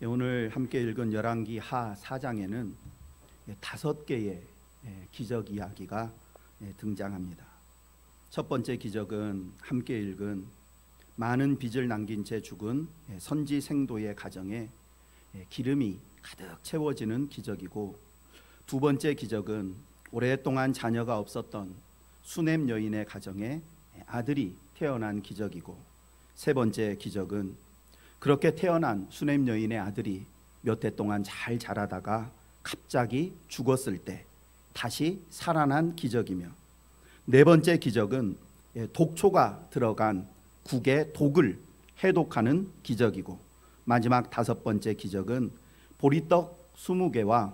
오늘 함께 읽은 열왕기 하 4장에는 5개의 기적 이야기가 등장합니다. 첫 번째 기적은 함께 읽은 많은 빚을 남긴 채 죽은 선지 생도의 가정에 기름이 가득 채워지는 기적이고, 두 번째 기적은 오랫동안 자녀가 없었던 수넴 여인의 가정에 아들이 태어난 기적이고, 세 번째 기적은 그렇게 태어난 수넴 여인의 아들이 몇 해 동안 잘 자라다가 갑자기 죽었을 때 다시 살아난 기적이며, 네 번째 기적은 독초가 들어간 국의 독을 해독하는 기적이고, 마지막 다섯 번째 기적은 보리떡 20개와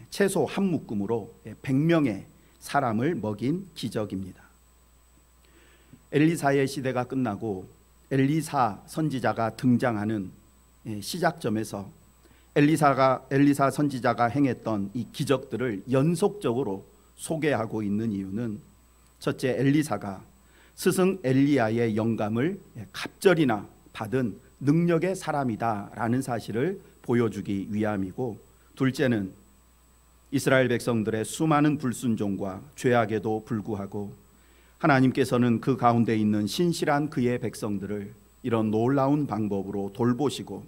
채소 한 묶음으로 100명의 사람을 먹인 기적입니다. 엘리사의 시대가 끝나고 엘리사 선지자가 등장하는 시작점에서 엘리사 선지자가 행했던 이 기적들을 연속적으로 소개하고 있는 이유는, 첫째, 엘리사가 스승 엘리야의 영감을 갑절이나 받은 능력의 사람이다라는 사실을 보여주기 위함이고, 둘째는 이스라엘 백성들의 수많은 불순종과 죄악에도 불구하고 하나님께서는 그 가운데 있는 신실한 그의 백성들을 이런 놀라운 방법으로 돌보시고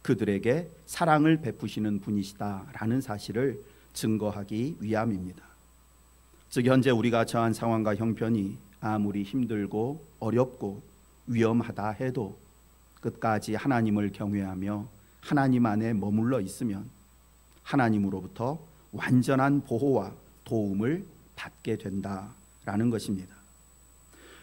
그들에게 사랑을 베푸시는 분이시다라는 사실을 증거하기 위함입니다. 즉, 현재 우리가 처한 상황과 형편이 아무리 힘들고 어렵고 위험하다 해도 끝까지 하나님을 경외하며 하나님 안에 머물러 있으면 하나님으로부터 완전한 보호와 도움을 받게 된다라는 것입니다.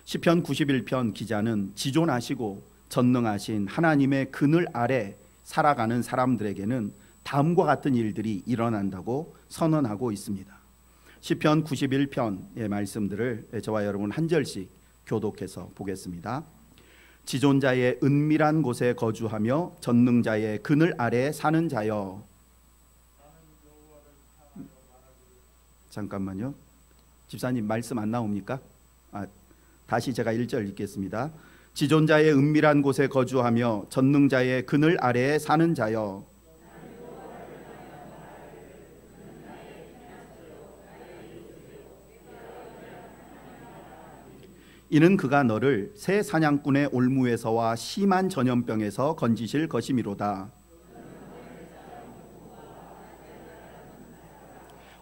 시편 91편 기자는 지존하시고 전능하신 하나님의 그늘 아래 살아가는 사람들에게는 다음과 같은 일들이 일어난다고 선언하고 있습니다. 시편 91편의 말씀들을 저와 여러분 한 절씩 교독해서 보겠습니다. 지존자의 은밀한 곳에 거주하며 전능자의 그늘 아래 사는 자여. 잠깐만요. 집사님 말씀 안 나옵니까? 다시 제가 1절 읽겠습니다. 지존자의 은밀한 곳에 거주하며 전능자의 그늘 아래에 사는 자여. 이는 그가 너를 새 사냥꾼의 올무에서와 심한 전염병에서 건지실 것이미로다.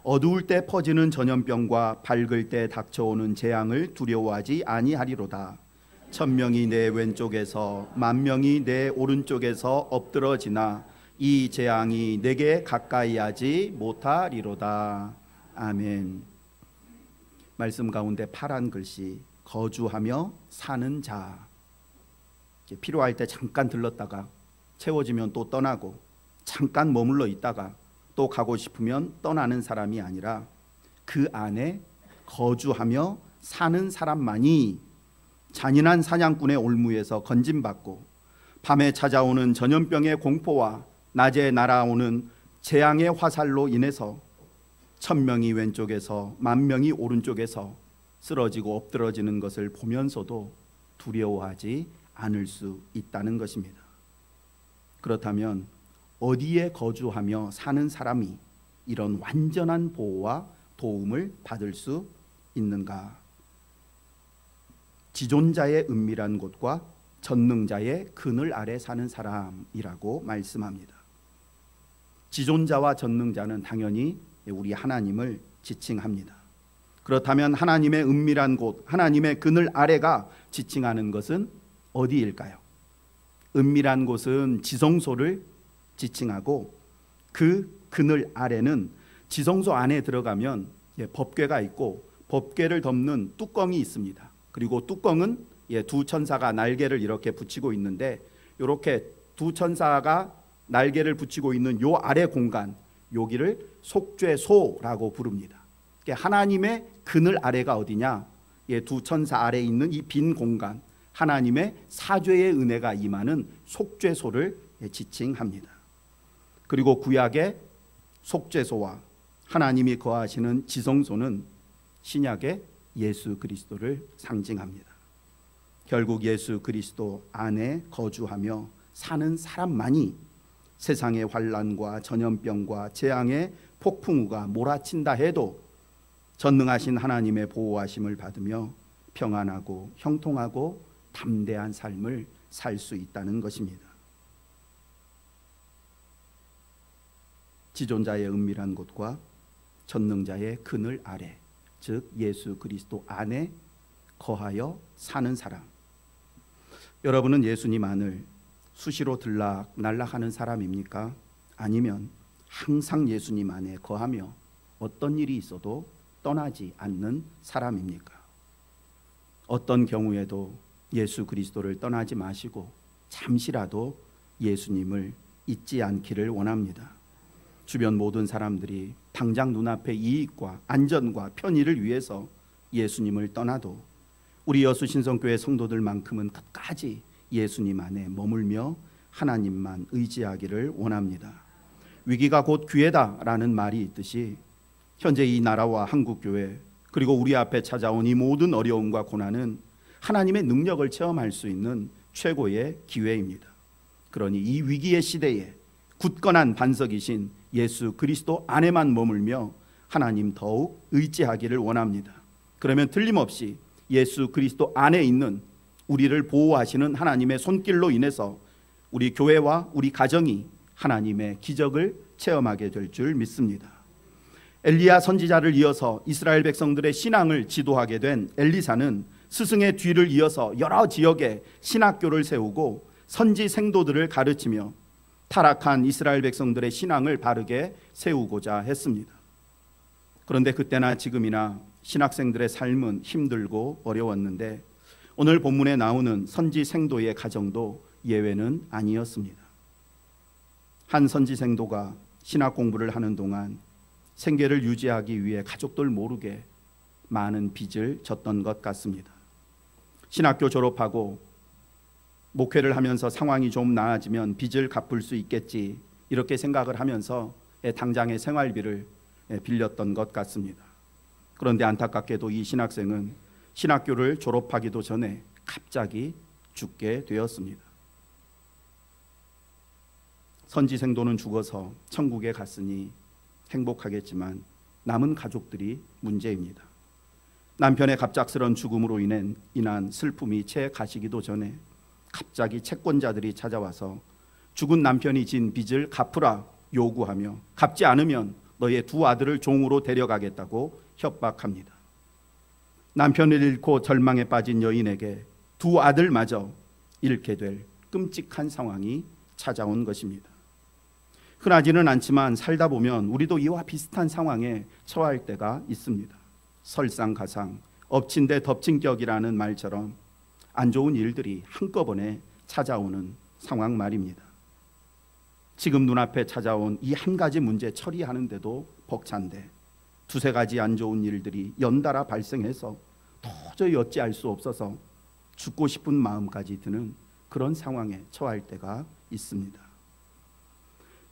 어두울 때 퍼지는 전염병과 밝을 때 닥쳐오는 재앙을 두려워하지 아니하리로다. 1000명이 내 왼쪽에서 10,000명이 내 오른쪽에서 엎드러지나 이 재앙이 내게 가까이 하지 못하리로다. 아멘. 말씀 가운데 파란 글씨 거주하며 사는 자. 필요할 때 잠깐 들렀다가 채워지면 또 떠나고, 잠깐 머물러 있다가 또 가고 싶으면 떠나는 사람이 아니라 그 안에 거주하며 사는 사람만이 잔인한 사냥꾼의 올무에서 건짐받고 밤에 찾아오는 전염병의 공포와 낮에 날아오는 재앙의 화살로 인해서 1000명이 왼쪽에서 10,000명이 오른쪽에서 쓰러지고 엎드러지는 것을 보면서도 두려워하지 않을 수 있다는 것입니다. 그렇다면 어디에 거주하며 사는 사람이 이런 완전한 보호와 도움을 받을 수 있는가? 지존자의 은밀한 곳과 전능자의 그늘 아래 사는 사람이라고 말씀합니다. 지존자와 전능자는 당연히 우리 하나님을 지칭합니다. 그렇다면 하나님의 은밀한 곳, 하나님의 그늘 아래가 지칭하는 것은 어디일까요? 은밀한 곳은 지성소를 지칭하고, 그 그늘 아래는 지성소 안에 들어가면 법궤가 있고 법궤를 덮는 뚜껑이 있습니다. 그리고 뚜껑은 두 천사가 날개를 이렇게 붙이고 있는데, 이렇게 두 천사가 날개를 붙이고 있는 요 아래 공간, 여기를 속죄소라고 부릅니다. 하나님의 그늘 아래가 어디냐? 두 천사 아래에 있는 이 빈 공간, 하나님의 사죄의 은혜가 임하는 속죄소를 지칭합니다. 그리고 구약의 속죄소와 하나님이 거하시는 지성소는 신약의 예수 그리스도를 상징합니다. 결국 예수 그리스도 안에 거주하며 사는 사람만이 세상의 환난과 전염병과 재앙의 폭풍우가 몰아친다 해도 전능하신 하나님의 보호하심을 받으며 평안하고 형통하고 담대한 삶을 살 수 있다는 것입니다. 지존자의 은밀한 곳과 전능자의 그늘 아래, 즉 예수 그리스도 안에 거하여 사는 사람. 여러분은 예수님 안을 수시로 들락날락하는 사람입니까? 아니면 항상 예수님 안에 거하며 어떤 일이 있어도 떠나지 않는 사람입니까? 어떤 경우에도 예수 그리스도를 떠나지 마시고 잠시라도 예수님을 잊지 않기를 원합니다. 주변 모든 사람들이 당장 눈앞의 이익과 안전과 편의를 위해서 예수님을 떠나도 우리 여수신성교회 성도들만큼은 끝까지 예수님 안에 머물며 하나님만 의지하기를 원합니다. 위기가 곧 기회다라는 말이 있듯이 현재 이 나라와 한국교회 그리고 우리 앞에 찾아온 이 모든 어려움과 고난은 하나님의 능력을 체험할 수 있는 최고의 기회입니다. 그러니 이 위기의 시대에 굳건한 반석이신 예수 그리스도 안에만 머물며 하나님 더욱 의지하기를 원합니다. 그러면 틀림없이 예수 그리스도 안에 있는 우리를 보호하시는 하나님의 손길로 인해서 우리 교회와 우리 가정이 하나님의 기적을 체험하게 될 줄 믿습니다. 엘리야 선지자를 이어서 이스라엘 백성들의 신앙을 지도하게 된 엘리사는 스승의 뒤를 이어서 여러 지역에 신학교를 세우고 선지 생도들을 가르치며 타락한 이스라엘 백성들의 신앙을 바르게 세우고자 했습니다. 그런데 그때나 지금이나 신학생들의 삶은 힘들고 어려웠는데 오늘 본문에 나오는 선지 생도의 가정도 예외는 아니었습니다. 한 선지 생도가 신학 공부를 하는 동안 생계를 유지하기 위해 가족들 모르게 많은 빚을 졌던 것 같습니다. 신학교 졸업하고 목회를 하면서 상황이 좀 나아지면 빚을 갚을 수 있겠지 이렇게 생각을 하면서 당장의 생활비를 빌렸던 것 같습니다. 그런데 안타깝게도 이 신학생은 신학교를 졸업하기도 전에 갑자기 죽게 되었습니다. 선지생도는 죽어서 천국에 갔으니 행복하겠지만 남은 가족들이 문제입니다. 남편의 갑작스런 죽음으로 인한 슬픔이 채 가시기도 전에 갑자기 채권자들이 찾아와서 죽은 남편이 진 빚을 갚으라 요구하며 갚지 않으면 너의 두 아들을 종으로 데려가겠다고 협박합니다. 남편을 잃고 절망에 빠진 여인에게 두 아들마저 잃게 될 끔찍한 상황이 찾아온 것입니다. 흔하지는 않지만 살다 보면 우리도 이와 비슷한 상황에 처할 때가 있습니다. 설상가상, 엎친 데 덮친 격이라는 말처럼 안 좋은 일들이 한꺼번에 찾아오는 상황 말입니다. 지금 눈앞에 찾아온 이 한 가지 문제 처리하는데도 벅찬데 두세 가지 안 좋은 일들이 연달아 발생해서 도저히 어찌할 수 없어서 죽고 싶은 마음까지 드는 그런 상황에 처할 때가 있습니다.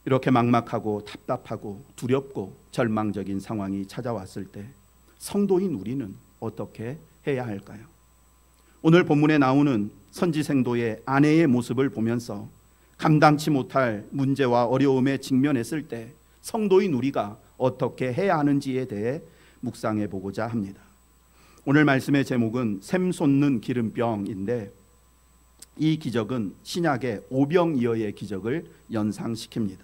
이렇게 막막하고 답답하고 두렵고 절망적인 상황이 찾아왔을 때 성도인 우리는 어떻게 해야 할까요? 오늘 본문에 나오는 선지생도의 아내의 모습을 보면서 감당치 못할 문제와 어려움에 직면했을 때 성도인 우리가 어떻게 해야 하는지에 대해 묵상해 보고자 합니다. 오늘 말씀의 제목은 샘 솟는 기름병인데 이 기적은 신약의 오병이어의 기적을 연상시킵니다.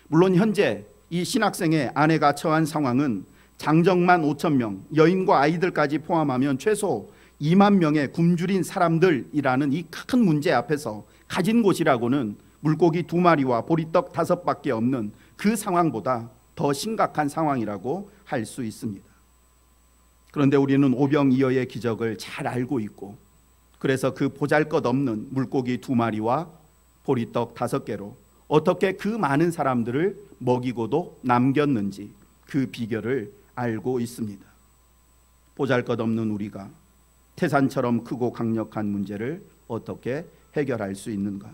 물론 현재 이 신학생의 아내가 처한 상황은 장정만 5천 명, 여인과 아이들까지 포함하면 최소 2만 명의 굶주린 사람들이라는 이 큰 문제 앞에서 가진 곳이라고는 물고기 2마리와 보리떡 5밖에 없는 그 상황보다 더 심각한 상황이라고 할 수 있습니다. 그런데 우리는 오병이어의 기적을 잘 알고 있고 그래서 그 보잘것없는 물고기 2마리와 보리떡 5개로 어떻게 그 많은 사람들을 먹이고도 남겼는지 그 비결을 알고 있습니다. 보잘것없는 우리가 태산처럼 크고 강력한 문제를 어떻게 해결할 수 있는가?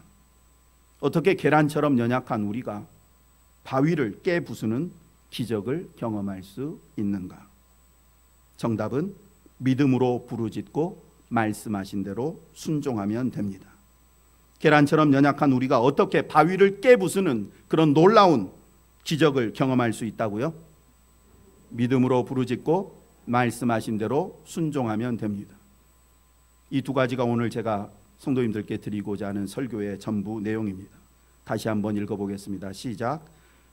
어떻게 계란처럼 연약한 우리가 바위를 깨부수는 기적을 경험할 수 있는가? 정답은 믿음으로 부르짖고 말씀하신 대로 순종하면 됩니다. 계란처럼 연약한 우리가 어떻게 바위를 깨부수는 그런 놀라운 기적을 경험할 수 있다고요? 믿음으로 부르짖고 말씀하신 대로 순종하면 됩니다. 이 두 가지가 오늘 제가 성도님들께 드리고자 하는 설교의 전부 내용입니다. 다시 한번 읽어보겠습니다. 시작.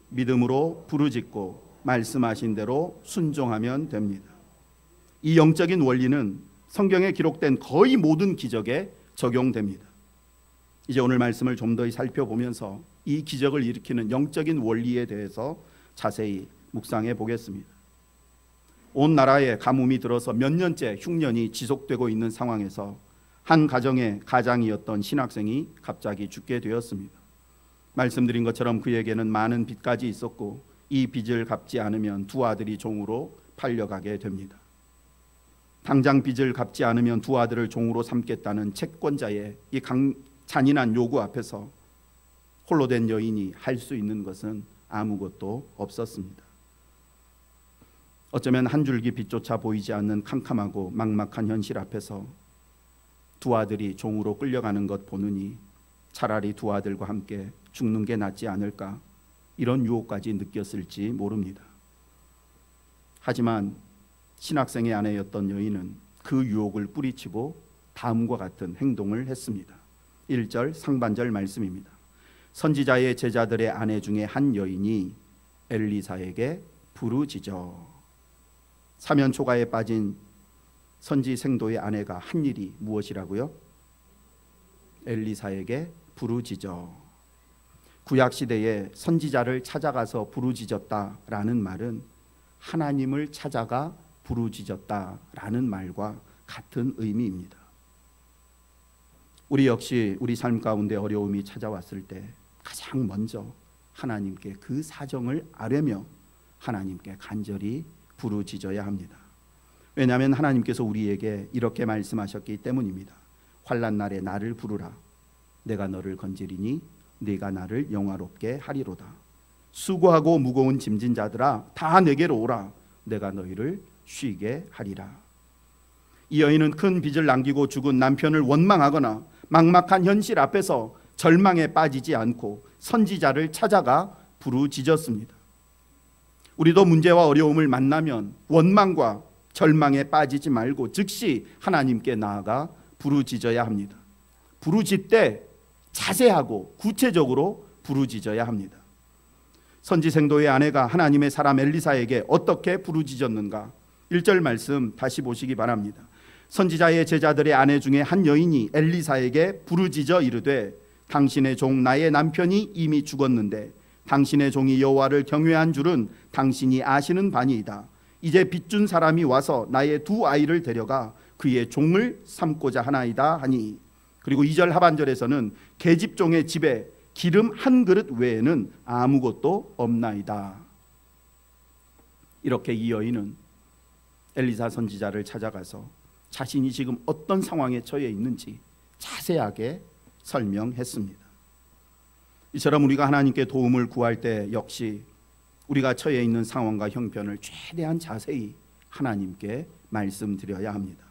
믿음으로 부르짖고 말씀하신 대로 순종하면 됩니다. 이 영적인 원리는 성경에 기록된 거의 모든 기적에 적용됩니다. 이제 오늘 말씀을 좀 더 살펴보면서 이 기적을 일으키는 영적인 원리에 대해서 자세히 묵상해 보겠습니다. 온 나라에 가뭄이 들어서 몇 년째 흉년이 지속되고 있는 상황에서 한 가정의 가장이었던 신학생이 갑자기 죽게 되었습니다. 말씀드린 것처럼 그에게는 많은 빚까지 있었고 이 빚을 갚지 않으면 두 아들이 종으로 팔려가게 됩니다. 당장 빚을 갚지 않으면 두 아들을 종으로 삼겠다는 채권자의 이 잔인한 요구 앞에서 홀로 된 여인이 할 수 있는 것은 아무것도 없었습니다. 어쩌면 한 줄기 빛조차 보이지 않는 캄캄하고 막막한 현실 앞에서 두 아들이 종으로 끌려가는 것 보느니 차라리 두 아들과 함께 죽는 게 낫지 않을까, 이런 유혹까지 느꼈을지 모릅니다. 하지만 신학생의 아내였던 여인은 그 유혹을 뿌리치고 다음과 같은 행동을 했습니다. 1절 상반절 말씀입니다. 선지자의 제자들의 아내 중에 한 여인이 엘리사에게 부르짖어. 사면 초가에 빠진 선지 생도의 아내가 한 일이 무엇이라고요? 엘리사에게 부르짖어. 구약 시대에 선지자를 찾아가서 부르짖었다라는 말은 하나님을 찾아가 부르짖었다라는 말과 같은 의미입니다. 우리 역시 우리 삶 가운데 어려움이 찾아왔을 때 가장 먼저 하나님께 그 사정을 아뢰며 하나님께 간절히 부르짖어야 합니다. 왜냐하면 하나님께서 우리에게 이렇게 말씀하셨기 때문입니다. 환난 날에 나를 부르라. 내가 너를 건지리니 네가 나를 영화롭게 하리로다. 수고하고 무거운 짐진 자들아 다 내게로 오라. 내가 너희를 쉬게 하리라. 이 여인은 큰 빚을 남기고 죽은 남편을 원망하거나 막막한 현실 앞에서 절망에 빠지지 않고 선지자를 찾아가 부르짖었습니다. 우리도 문제와 어려움을 만나면 원망과 절망에 빠지지 말고 즉시 하나님께 나아가 부르짖어야 합니다. 부르짖되 자세하고 구체적으로 부르짖어야 합니다. 선지생도의 아내가 하나님의 사람 엘리사에게 어떻게 부르짖었는가? 1절 말씀 다시 보시기 바랍니다. 선지자의 제자들의 아내 중에 한 여인이 엘리사에게 부르짖어 이르되 당신의 종 나의 남편이 이미 죽었는데 당신의 종이 여호와를 경외한 줄은 당신이 아시는 바니이다. 이제 빚준 사람이 와서 나의 두 아이를 데려가 그의 종을 삼고자 하나이다 하니. 그리고 2절 하반절에서는 계집종의 집에 기름 한 그릇 외에는 아무것도 없나이다. 이렇게 이 여인은 엘리사 선지자를 찾아가서 자신이 지금 어떤 상황에 처해 있는지 자세하게 설명했습니다. 이처럼 우리가 하나님께 도움을 구할 때 역시 우리가 처해 있는 상황과 형편을 최대한 자세히 하나님께 말씀드려야 합니다.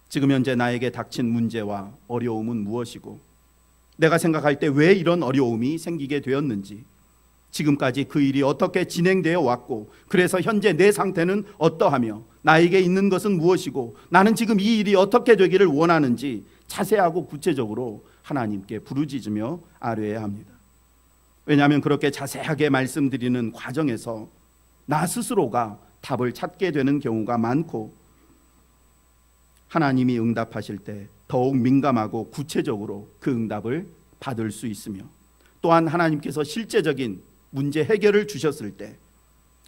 지금 현재 나에게 닥친 문제와 어려움은 무엇이고 내가 생각할 때 왜 이런 어려움이 생기게 되었는지, 지금까지 그 일이 어떻게 진행되어 왔고 그래서 현재 내 상태는 어떠하며 나에게 있는 것은 무엇이고 나는 지금 이 일이 어떻게 되기를 원하는지 자세하고 구체적으로 하나님께 부르짖으며 아뢰어야 합니다. 왜냐하면 그렇게 자세하게 말씀드리는 과정에서 나 스스로가 답을 찾게 되는 경우가 많고 하나님이 응답하실 때 더욱 민감하고 구체적으로 그 응답을 받을 수 있으며, 또한 하나님께서 실제적인 문제 해결을 주셨을 때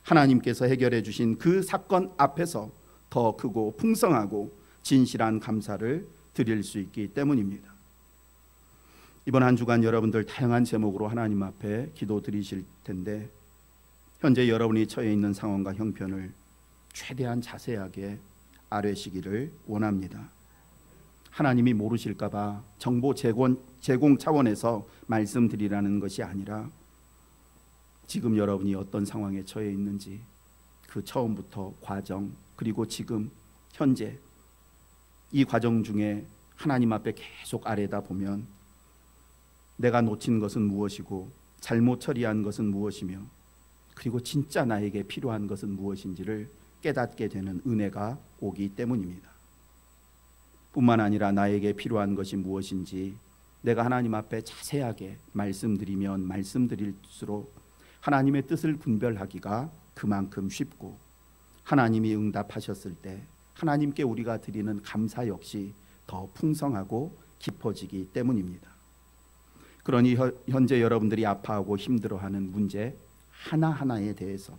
하나님께서 해결해 주신 그 사건 앞에서 더 크고 풍성하고 진실한 감사를 드릴 수 있기 때문입니다. 이번 한 주간 여러분들 다양한 제목으로 하나님 앞에 기도 드리실 텐데 현재 여러분이 처해 있는 상황과 형편을 최대한 자세하게 아뢰시기를 원합니다. 하나님이 모르실까 봐 정보 제공 차원에서 말씀드리라는 것이 아니라 지금 여러분이 어떤 상황에 처해 있는지 그 처음부터 과정, 그리고 지금 현재 이 과정 중에 하나님 앞에 계속 아뢰다 보면 내가 놓친 것은 무엇이고 잘못 처리한 것은 무엇이며 그리고 진짜 나에게 필요한 것은 무엇인지를 깨닫게 되는 은혜가 오기 때문입니다. 뿐만 아니라 나에게 필요한 것이 무엇인지 내가 하나님 앞에 자세하게 말씀드리면 말씀드릴수록 하나님의 뜻을 분별하기가 그만큼 쉽고 하나님이 응답하셨을 때 하나님께 우리가 드리는 감사 역시 더 풍성하고 깊어지기 때문입니다. 그러니 현재 여러분들이 아파하고 힘들어하는 문제 하나하나에 대해서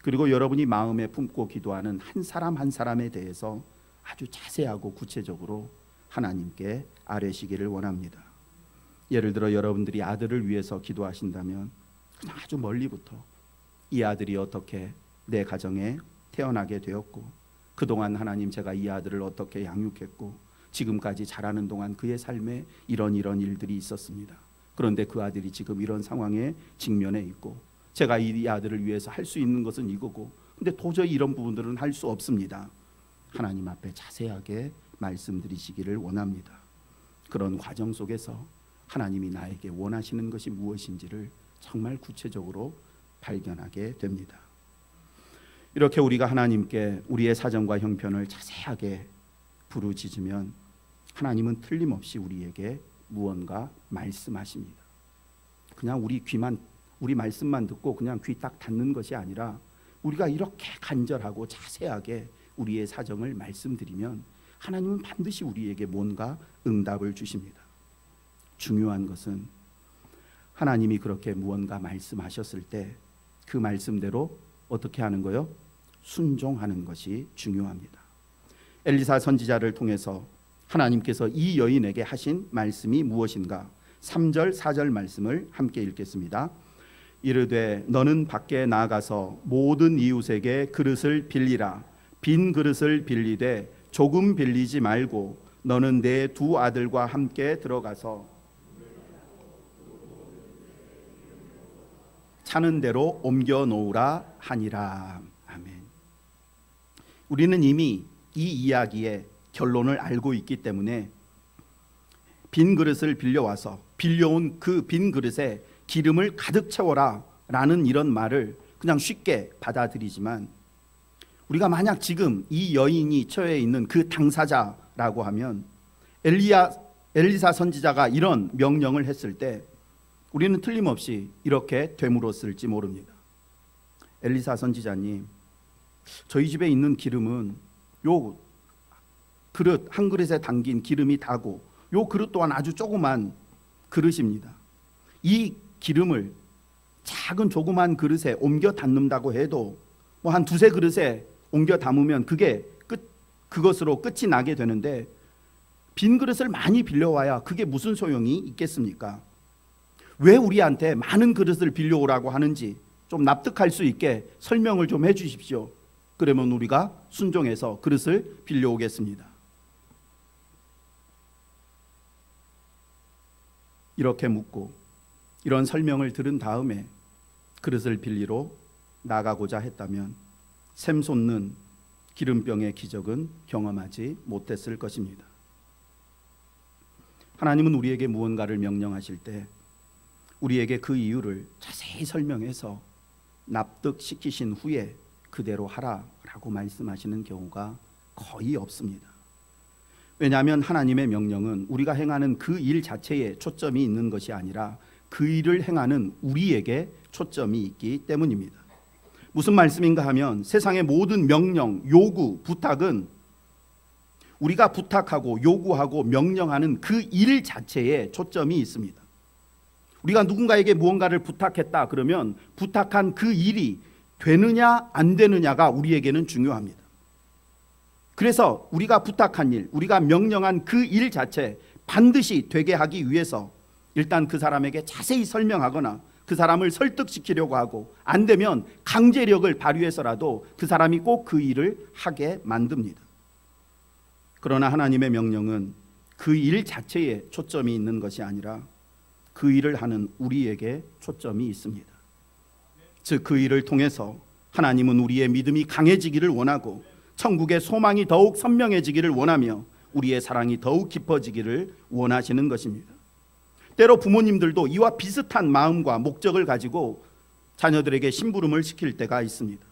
그리고 여러분이 마음에 품고 기도하는 한 사람 한 사람에 대해서 아주 자세하고 구체적으로 하나님께 아뢰시기를 원합니다. 예를 들어 여러분들이 아들을 위해서 기도하신다면 그냥 아주 멀리부터 이 아들이 어떻게 내 가정에 태어나게 되었고 그동안 하나님 제가 이 아들을 어떻게 양육했고 지금까지 자라는 동안 그의 삶에 이런 일들이 있었습니다. 그런데 그 아들이 지금 이런 상황에 직면해 있고 제가 이 아들을 위해서 할 수 있는 것은 이거고 근데 도저히 이런 부분들은 할 수 없습니다. 하나님 앞에 자세하게 말씀드리시기를 원합니다. 그런 과정 속에서 하나님이 나에게 원하시는 것이 무엇인지를 정말 구체적으로 발견하게 됩니다. 이렇게 우리가 하나님께 우리의 사정과 형편을 자세하게 부르짖으면 하나님은 틀림없이 우리에게 무언가 말씀하십니다. 그냥 우리 말씀만 듣고 그냥 귀 딱 닫는 것이 아니라 우리가 이렇게 간절하고 자세하게 우리의 사정을 말씀드리면 하나님은 반드시 우리에게 뭔가 응답을 주십니다. 중요한 것은 하나님이 그렇게 무언가 말씀하셨을 때 그 말씀대로 어떻게 하는 거요? 순종하는 것이 중요합니다. 엘리사 선지자를 통해서 하나님께서 이 여인에게 하신 말씀이 무엇인가? 3절 4절 말씀을 함께 읽겠습니다. 이르되 너는 밖에 나가서 모든 이웃에게 그릇을 빌리라. 빈 그릇을 빌리되 조금 빌리지 말고 너는 내 두 아들과 함께 들어가서 차는 대로 옮겨 놓으라 하니라. 아멘. 우리는 이미 이 이야기의 결론을 알고 있기 때문에 빈 그릇을 빌려와서 빌려온 그 빈 그릇에 기름을 가득 채워라 라는 이런 말을 그냥 쉽게 받아들이지만 우리가 만약 지금 이 여인이 처해 있는 그 당사자라고 하면 엘리사 선지자가 이런 명령을 했을 때 우리는 틀림없이 이렇게 되물었을지 모릅니다. 엘리사 선지자님, 저희 집에 있는 기름은 요 그릇 한 그릇에 담긴 기름이 다고 요 그릇 또한 아주 조그만 그릇입니다. 이 기름을 작은 조그만 그릇에 옮겨 담는다고 해도 뭐 한 두세 그릇에 옮겨 담으면 그것으로 끝이 나게 되는데 빈 그릇을 많이 빌려와야 그게 무슨 소용이 있겠습니까? 왜 우리한테 많은 그릇을 빌려오라고 하는지 좀 납득할 수 있게 설명을 좀 해주십시오. 그러면 우리가 순종해서 그릇을 빌려오겠습니다. 이렇게 묻고 이런 설명을 들은 다음에 그릇을 빌리러 나가고자 했다면 샘 솟는 기름병의 기적은 경험하지 못했을 것입니다. 하나님은 우리에게 무언가를 명령하실 때 우리에게 그 이유를 자세히 설명해서 납득시키신 후에 그대로 하라라고 말씀하시는 경우가 거의 없습니다. 왜냐하면 하나님의 명령은 우리가 행하는 그 일 자체에 초점이 있는 것이 아니라 그 일을 행하는 우리에게 초점이 있기 때문입니다. 무슨 말씀인가 하면 세상의 모든 명령, 요구, 부탁은 우리가 부탁하고 요구하고 명령하는 그 일 자체에 초점이 있습니다. 우리가 누군가에게 무언가를 부탁했다 그러면 부탁한 그 일이 되느냐 안 되느냐가 우리에게는 중요합니다. 그래서 우리가 부탁한 일, 우리가 명령한 그 일 자체 반드시 되게 하기 위해서 일단 그 사람에게 자세히 설명하거나 그 사람을 설득시키려고 하고 안 되면 강제력을 발휘해서라도 그 사람이 꼭 그 일을 하게 만듭니다. 그러나 하나님의 명령은 그 일 자체에 초점이 있는 것이 아니라 그 일을 하는 우리에게 초점이 있습니다. 즉 그 일을 통해서 하나님은 우리의 믿음이 강해지기를 원하고 천국의 소망이 더욱 선명해지기를 원하며 우리의 사랑이 더욱 깊어지기를 원하시는 것입니다. 때로 부모님들도 이와 비슷한 마음과 목적을 가지고 자녀들에게 심부름을 시킬 때가 있습니다.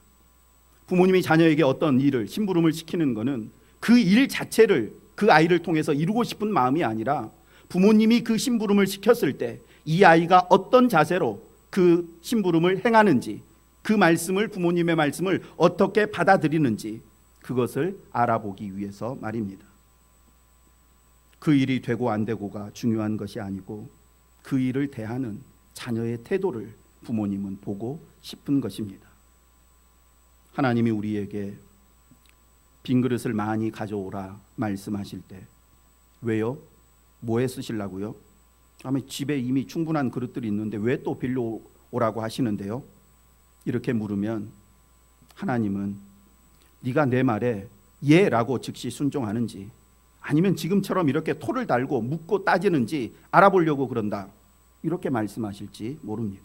부모님이 자녀에게 어떤 일을 심부름을 시키는 것은 그 일 자체를 그 아이를 통해서 이루고 싶은 마음이 아니라 부모님이 그 심부름을 시켰을 때 이 아이가 어떤 자세로 그 심부름을 행하는지, 그 말씀을, 부모님의 말씀을 어떻게 받아들이는지, 그것을 알아보기 위해서 말입니다. 그 일이 되고 안 되고가 중요한 것이 아니고 그 일을 대하는 자녀의 태도를 부모님은 보고 싶은 것입니다. 하나님이 우리에게 빈 그릇을 많이 가져오라 말씀하실 때 왜요? 뭐에 쓰시려고요? 아마 집에 이미 충분한 그릇들이 있는데 왜 또 빌려 오라고 하시는데요? 이렇게 물으면 하나님은 네가 내 말에 예라고 즉시 순종하는지 아니면 지금처럼 이렇게 토를 달고 묻고 따지는지 알아보려고 그런다, 이렇게 말씀하실지 모릅니다.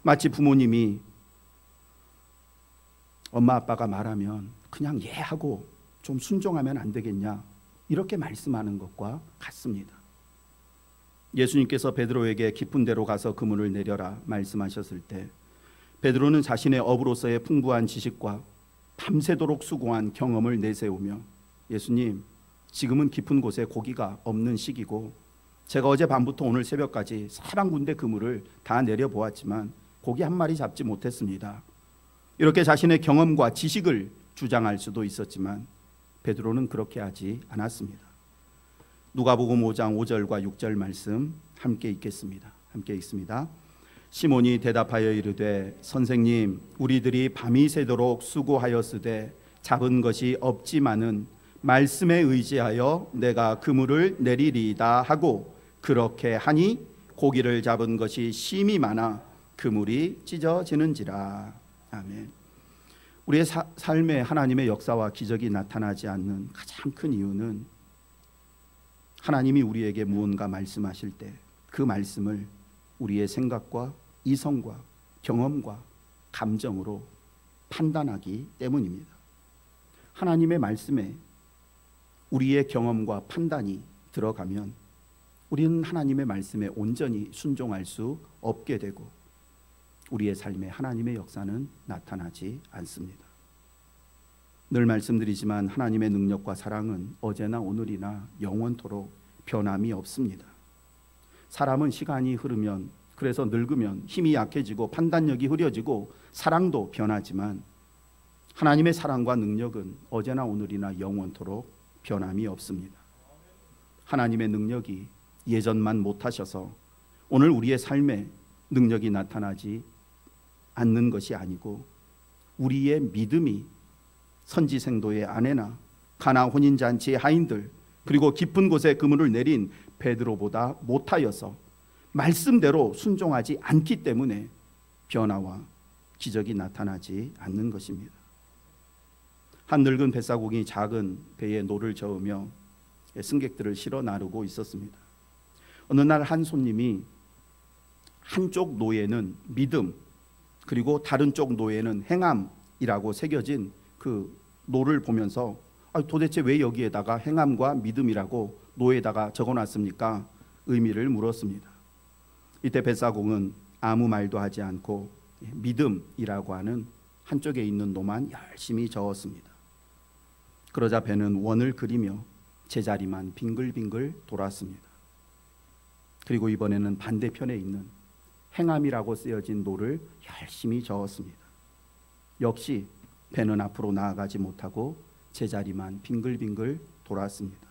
마치 부모님이 엄마 아빠가 말하면 그냥 예 하고 좀 순종하면 안 되겠냐, 이렇게 말씀하는 것과 같습니다. 예수님께서 베드로에게 깊은 데로 가서 그물을 내려라 말씀하셨을 때 베드로는 자신의 업으로서의 풍부한 지식과 밤새도록 수고한 경험을 내세우며 예수님, 지금은 깊은 곳에 고기가 없는 시기고 제가 어제 밤부터 오늘 새벽까지 4군데 그물을 다 내려보았지만 고기 한 마리 잡지 못했습니다. 이렇게 자신의 경험과 지식을 주장할 수도 있었지만 베드로는 그렇게 하지 않았습니다. 누가복음 5장 5절과 6절 말씀 함께 읽겠습니다. 함께 읽습니다. 시몬이 대답하여 이르되 선생님, 우리들이 밤이 새도록 수고하였으되 잡은 것이 없지만은 말씀에 의지하여 내가 그물을 내리리이다 하고 그렇게 하니 고기를 잡은 것이 심히 많아 그물이 찢어지는지라. 아멘. 우리의 삶에 하나님의 역사와 기적이 나타나지 않는 가장 큰 이유는 하나님이 우리에게 무언가 말씀하실 때 그 말씀을 우리의 생각과 이성과 경험과 감정으로 판단하기 때문입니다. 하나님의 말씀에 우리의 경험과 판단이 들어가면 우리는 하나님의 말씀에 온전히 순종할 수 없게 되고 우리의 삶에 하나님의 역사는 나타나지 않습니다. 늘 말씀드리지만 하나님의 능력과 사랑은 어제나 오늘이나 영원토록 변함이 없습니다. 사람은 시간이 흐르면, 그래서 늙으면 힘이 약해지고 판단력이 흐려지고 사랑도 변하지만 하나님의 사랑과 능력은 어제나 오늘이나 영원토록 변함이 없습니다. 하나님의 능력이 예전만 못하셔서 오늘 우리의 삶에 능력이 나타나지 않는 것이 아니고 우리의 믿음이 선지생도의 아내나 가나 혼인잔치의 하인들 그리고 깊은 곳에 그물을 내린 베드로보다 못하여서 말씀대로 순종하지 않기 때문에 변화와 기적이 나타나지 않는 것입니다. 한 늙은 뱃사공이 작은 배에 노를 저으며 승객들을 실어 나르고 있었습니다. 어느 날 한 손님이 한쪽 노에는 믿음 그리고 다른 쪽 노에는 행함이라고 새겨진 그 노를 보면서 도대체 왜 여기에다가 행함과 믿음이라고 노에다가 적어놨습니까? 의미를 물었습니다. 이때 뱃사공은 아무 말도 하지 않고 믿음이라고 하는 한쪽에 있는 노만 열심히 저었습니다. 그러자 배는 원을 그리며 제자리만 빙글빙글 돌았습니다. 그리고 이번에는 반대편에 있는 행함이라고 쓰여진 노를 열심히 저었습니다. 역시 배는 앞으로 나아가지 못하고 제자리만 빙글빙글 돌았습니다.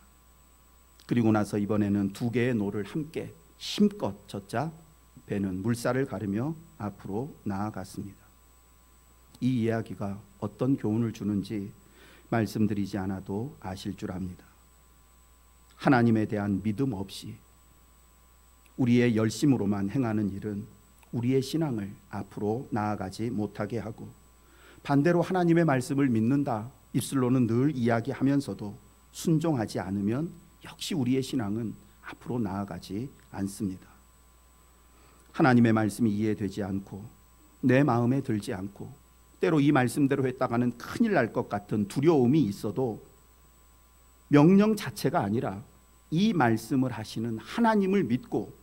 그리고 나서 이번에는 두 개의 노를 함께 힘껏 젓자 배는 물살을 가르며 앞으로 나아갔습니다. 이 이야기가 어떤 교훈을 주는지 말씀드리지 않아도 아실 줄 압니다. 하나님에 대한 믿음 없이 우리의 열심으로만 행하는 일은 우리의 신앙을 앞으로 나아가지 못하게 하고 반대로 하나님의 말씀을 믿는다 입술로는 늘 이야기하면서도 순종하지 않으면 역시 우리의 신앙은 앞으로 나아가지 않습니다. 하나님의 말씀이 이해되지 않고 내 마음에 들지 않고 때로 이 말씀대로 했다가는 큰일 날 것 같은 두려움이 있어도 명령 자체가 아니라 이 말씀을 하시는 하나님을 믿고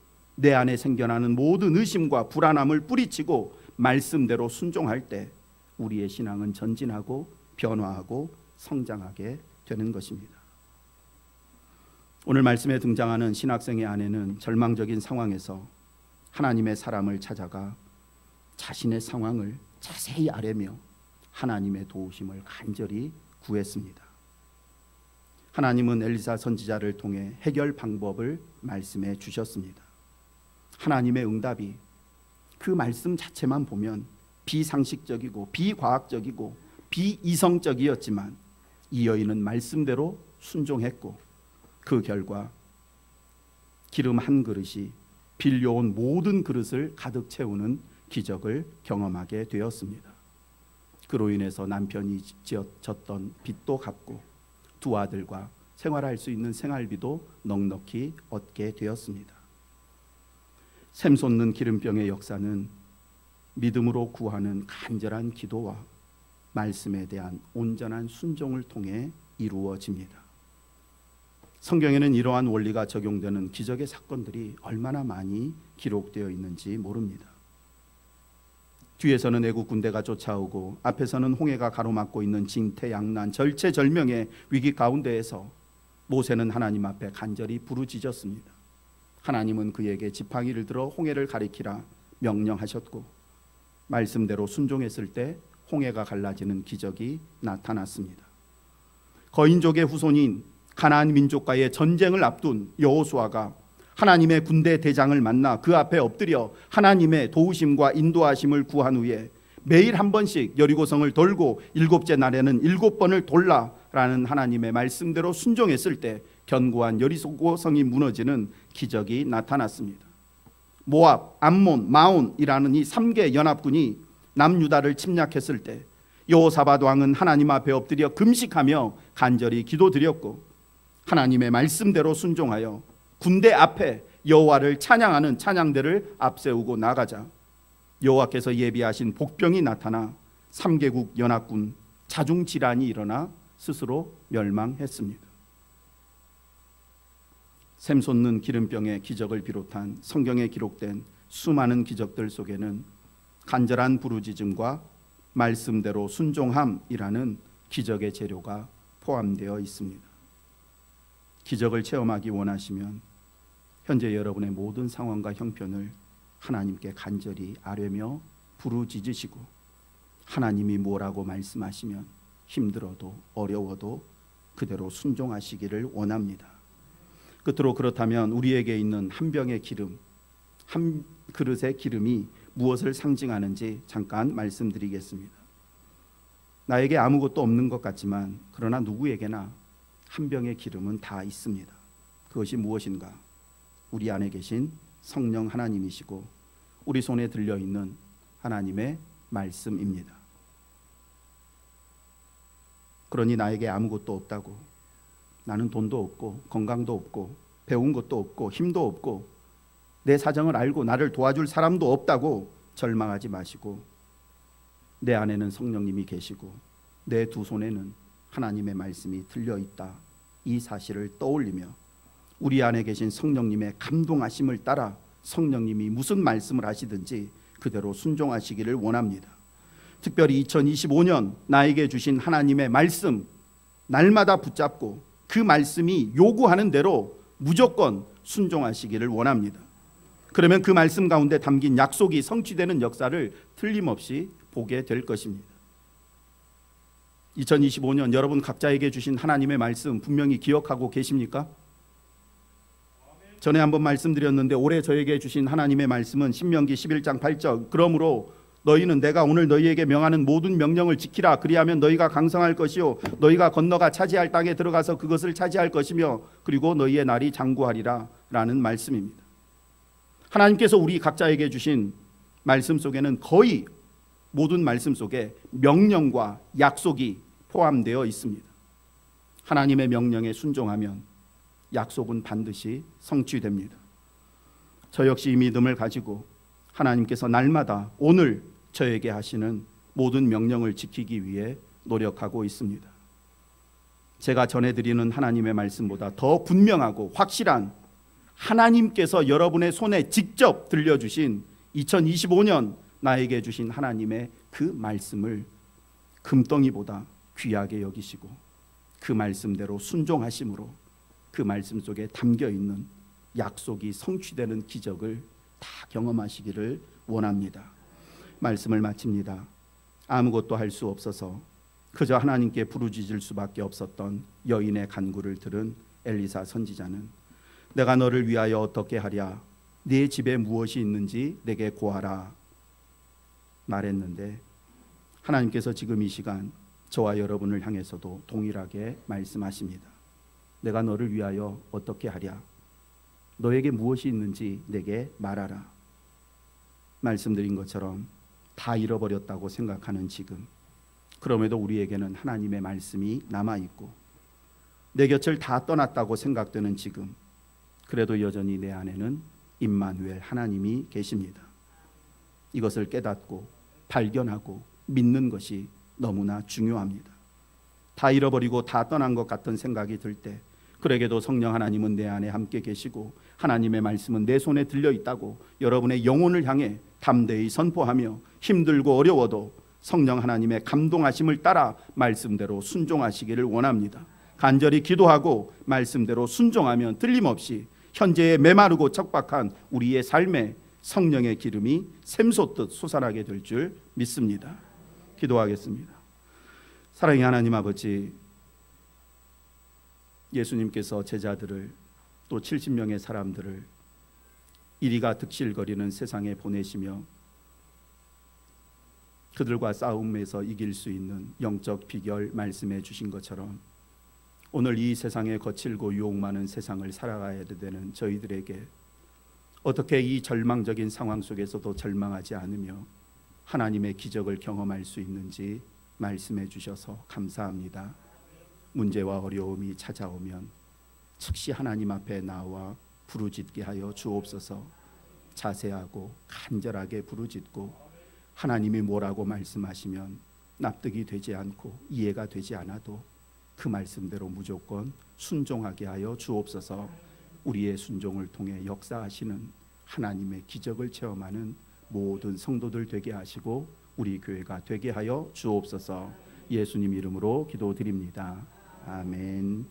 내 안에 생겨나는 모든 의심과 불안함을 뿌리치고 말씀대로 순종할 때 우리의 신앙은 전진하고 변화하고 성장하게 되는 것입니다. 오늘 말씀에 등장하는 신학생의 아내는 절망적인 상황에서 하나님의 사람을 찾아가 자신의 상황을 자세히 아뢰며 하나님의 도우심을 간절히 구했습니다. 하나님은 엘리사 선지자를 통해 해결 방법을 말씀해 주셨습니다. 하나님의 응답이 그 말씀 자체만 보면 비상식적이고 비과학적이고 비이성적이었지만 이 여인은 말씀대로 순종했고 그 결과 기름 한 그릇이 빌려온 모든 그릇을 가득 채우는 기적을 경험하게 되었습니다. 그로 인해서 남편이 졌던 빚도 갚고 두 아들과 생활할 수 있는 생활비도 넉넉히 얻게 되었습니다. 샘 솟는 기름병의 역사는 믿음으로 구하는 간절한 기도와 말씀에 대한 온전한 순종을 통해 이루어집니다. 성경에는 이러한 원리가 적용되는 기적의 사건들이 얼마나 많이 기록되어 있는지 모릅니다. 뒤에서는 애국 군대가 쫓아오고 앞에서는 홍해가 가로막고 있는 징태양난 절체절명의 위기 가운데에서 모세는 하나님 앞에 간절히 부르짖었습니다. 하나님은 그에게 지팡이를 들어 홍해를 가리키라 명령하셨고 말씀대로 순종했을 때 홍해가 갈라지는 기적이 나타났습니다. 거인족의 후손인 가나안 민족과의 전쟁을 앞둔 여호수아가 하나님의 군대 대장을 만나 그 앞에 엎드려 하나님의 도우심과 인도하심을 구한 후에 매일 한 번씩 여리고성을 돌고 일곱째 날에는 7번을 돌라라는 하나님의 말씀대로 순종했을 때 견고한 여리고성이 무너지는 기적이 나타났습니다. 모압, 암몬, 마온이라는 이 3개 연합군이 남유다를 침략했을 때 여호사밧 왕은 하나님 앞에 엎드려 금식하며 간절히 기도드렸고 하나님의 말씀대로 순종하여 군대 앞에 여호와를 찬양하는 찬양대를 앞세우고 나가자 여호와께서 예비하신 복병이 나타나 3개국 연합군 자중질환이 일어나 스스로 멸망했습니다. 샘 솟는 기름병의 기적을 비롯한 성경에 기록된 수많은 기적들 속에는 간절한 부르짖음과 말씀대로 순종함이라는 기적의 재료가 포함되어 있습니다. 기적을 체험하기 원하시면 현재 여러분의 모든 상황과 형편을 하나님께 간절히 아뢰며 부르짖으시고 하나님이 뭐라고 말씀하시면 힘들어도 어려워도 그대로 순종하시기를 원합니다. 끝으로 그렇다면 우리에게 있는 한 병의 기름, 한 그릇의 기름이 무엇을 상징하는지 잠깐 말씀드리겠습니다. 나에게 아무것도 없는 것 같지만 그러나 누구에게나 한 병의 기름은 다 있습니다. 그것이 무엇인가? 우리 안에 계신 성령 하나님이시고 우리 손에 들려있는 하나님의 말씀입니다. 그러니 나에게 아무것도 없다고, 나는 돈도 없고 건강도 없고 배운 것도 없고 힘도 없고 내 사정을 알고 나를 도와줄 사람도 없다고 절망하지 마시고 내 안에는 성령님이 계시고 내 두 손에는 하나님의 말씀이 들려있다, 이 사실을 떠올리며 우리 안에 계신 성령님의 감동하심을 따라 성령님이 무슨 말씀을 하시든지 그대로 순종하시기를 원합니다. 특별히 2025년 나에게 주신 하나님의 말씀 날마다 붙잡고 그 말씀이 요구하는 대로 무조건 순종하시기를 원합니다. 그러면 그 말씀 가운데 담긴 약속이 성취되는 역사를 틀림없이 보게 될 것입니다. 2025년 여러분 각자에게 주신 하나님의 말씀 분명히 기억하고 계십니까? 전에 한번 말씀드렸는데 올해 저에게 주신 하나님의 말씀은 신명기 11장 8절 그러므로 너희는 내가 오늘 너희에게 명하는 모든 명령을 지키라. 그리하면 너희가 강성할 것이요 너희가 건너가 차지할 땅에 들어가서 그것을 차지할 것이며 그리고 너희의 날이 장구하리라 라는 말씀입니다. 하나님께서 우리 각자에게 주신 말씀 속에는 거의 모든 말씀 속에 명령과 약속이 포함되어 있습니다. 하나님의 명령에 순종하면 약속은 반드시 성취됩니다. 저 역시 이 믿음을 가지고 하나님께서 날마다 오늘 저에게 하시는 모든 명령을 지키기 위해 노력하고 있습니다. 제가 전해드리는 하나님의 말씀보다 더 분명하고 확실한 하나님께서 여러분의 손에 직접 들려주신 2025년 나에게 주신 하나님의 그 말씀을 금덩이보다 귀하게 여기시고 그 말씀대로 순종하심으로 그 말씀 속에 담겨있는 약속이 성취되는 기적을 다 경험하시기를 원합니다. 말씀을 마칩니다. 아무것도 할 수 없어서 그저 하나님께 부르짖을 수밖에 없었던 여인의 간구를 들은 엘리사 선지자는 내가 너를 위하여 어떻게 하랴? 네 집에 무엇이 있는지 내게 고하라 말했는데, 하나님께서 지금 이 시간 저와 여러분을 향해서도 동일하게 말씀하십니다. 내가 너를 위하여 어떻게 하랴? 너에게 무엇이 있는지 내게 말하라. 말씀드린 것처럼 다 잃어버렸다고 생각하는 지금, 그럼에도 우리에게는 하나님의 말씀이 남아있고 내 곁을 다 떠났다고 생각되는 지금, 그래도 여전히 내 안에는 임마누엘 하나님이 계십니다. 이것을 깨닫고 발견하고 믿는 것이 너무나 중요합니다. 다 잃어버리고 다 떠난 것 같은 생각이 들 때, 그러게도 성령 하나님은 내 안에 함께 계시고 하나님의 말씀은 내 손에 들려있다고 여러분의 영혼을 향해 담대히 선포하며 힘들고 어려워도 성령 하나님의 감동하심을 따라 말씀대로 순종하시기를 원합니다. 간절히 기도하고 말씀대로 순종하면 틀림없이 현재의 메마르고 척박한 우리의 삶에 성령의 기름이 샘솟듯 솟아나게 될 줄 믿습니다. 기도하겠습니다. 사랑의 하나님 아버지, 예수님께서 제자들을 또 70명의 사람들을 이리가 득실거리는 세상에 보내시며 그들과 싸움에서 이길 수 있는 영적 비결 말씀해 주신 것처럼 오늘 이 세상에 거칠고 유혹 많은 세상을 살아가야 되는 저희들에게 어떻게 이 절망적인 상황 속에서도 절망하지 않으며 하나님의 기적을 경험할 수 있는지 말씀해 주셔서 감사합니다. 문제와 어려움이 찾아오면 즉시 하나님 앞에 나와 부르짖게 하여 주옵소서. 자세하고 간절하게 부르짖고 하나님이 뭐라고 말씀하시면 납득이 되지 않고 이해가 되지 않아도 그 말씀대로 무조건 순종하게 하여 주옵소서. 우리의 순종을 통해 역사하시는 하나님의 기적을 체험하는 모든 성도들 되게 하시고 우리 교회가 되게 하여 주옵소서. 예수님 이름으로 기도드립니다. 아멘.